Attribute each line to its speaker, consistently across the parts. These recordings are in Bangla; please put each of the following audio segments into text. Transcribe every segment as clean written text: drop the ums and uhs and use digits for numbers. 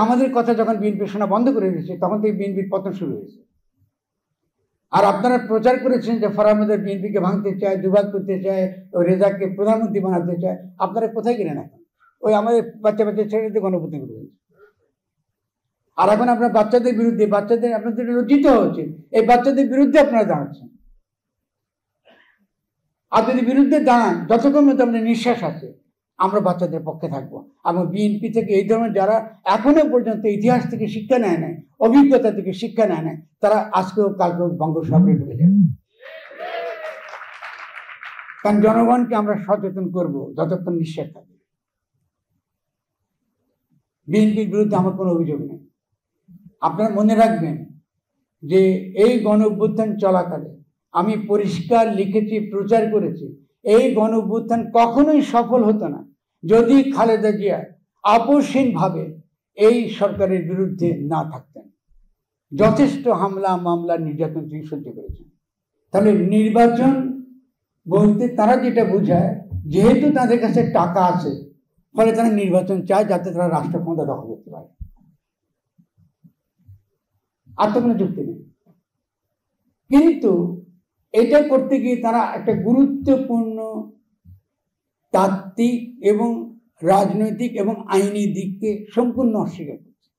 Speaker 1: আমাদের কথা যখন বিএনপি শোনা বন্ধ করে দিয়েছে তখন থেকে বিএনপির পতন শুরু হয়েছে। আর আপনারা প্রচার করেছেন যে ফরহাদ বিএনপিকে ভাঙতে চায়, দুভাগ করতে চায়, রেজাককে প্রধানমন্ত্রী বানাতে চায়। আপনারা কোথায় গেলেন এখন? ওই আমাদের বাচ্চা ছেলেদের গণপ্রতিনিধি করে দিয়েছে। আর এখন আপনার বাচ্চাদের বিরুদ্ধে, আপনাদের লজ্জিত হচ্ছে, এই বাচ্চাদের বিরুদ্ধে আপনারা দাঁড়াচ্ছেন। আর যদি বিরুদ্ধে দাঁড়ান, যতক্ষণ মধ্যে আমাদের নিঃশ্বাস আছে আমরা বাচ্চাদের পক্ষে থাকবো। এবং বিএনপি থেকে এই ধরনের যারা এখনো পর্যন্ত ইতিহাস থেকে শিক্ষা নেয় নাই, অভিজ্ঞতা থেকে শিক্ষা নেয় নাই, তারা আজকেও কালকেও বঙ্গোপসাগরে ডুবে যাবে। কারণ জনগণকে আমরা সচেতন করব যতক্ষণ নিঃশ্বাস থাকবে। বিএনপির বিরুদ্ধে আমার কোনো অভিযোগ নেই। আপনারা মনে রাখবেন যে এই গণ অভ্যুত্থান চলাকালে আমি পরিষ্কার লিখেছি, প্রচার করেছি, এই গণ অভ্যুত্থান কখনোই সফল হতো না যদি খালেদা জিয়া আপোষহীনভাবে এই সরকারের বিরুদ্ধে না থাকতেন। যথেষ্ট হামলা, মামলা, নির্যাতন তিনি সহ্য করেছেন। তাহলে নির্বাচন বলতে তারা যেটা বোঝায়, যেহেতু তাদের কাছে টাকা আছে ফলে তারা নির্বাচন চায় যাতে তারা রাষ্ট্র ক্ষমতা দখল করতে পারে। আর তো কোনো যুক্তি নেই। কিন্তু এটা করতে গিয়ে তারা একটা গুরুত্বপূর্ণ তাত্ত্বিক এবং রাজনৈতিক এবং আইনি দিককে সম্পূর্ণ অস্বীকার করছে।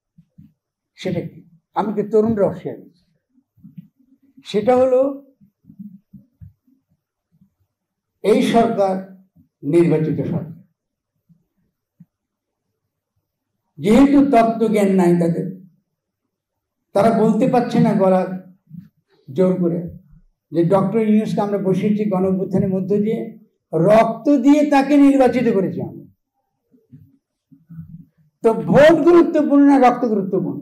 Speaker 1: সেটা কি? আমি কি তরুণরা অস্বীকার করছি? সেটা হলো এই সরকার নির্বাচিত সরকার, যেহেতু তত্ত্বজ্ঞান নাই তাদের, তারা বলতে পারছে না গলা জোর করে যে ডক্টর ইউনূসকে আমরা বসিয়েছি গণ অভ্যুত্থানের মধ্য দিয়ে, রক্ত দিয়ে তাকে নির্বাচিত করেছি আমরা। তো ভোট গুরুত্বপূর্ণ না রক্ত গুরুত্বপূর্ণ?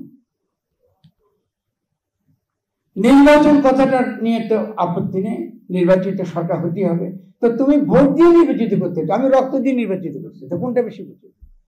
Speaker 1: নির্বাচন কথাটা নিয়ে তো আপত্তি নেই, নির্বাচিত সরকার হতে হবে। তো তুমি ভোট দিয়ে নির্বাচিত করতে, আমি রক্ত দিয়ে নির্বাচিত করছি, তো কোনটা বেশি বুঝছো?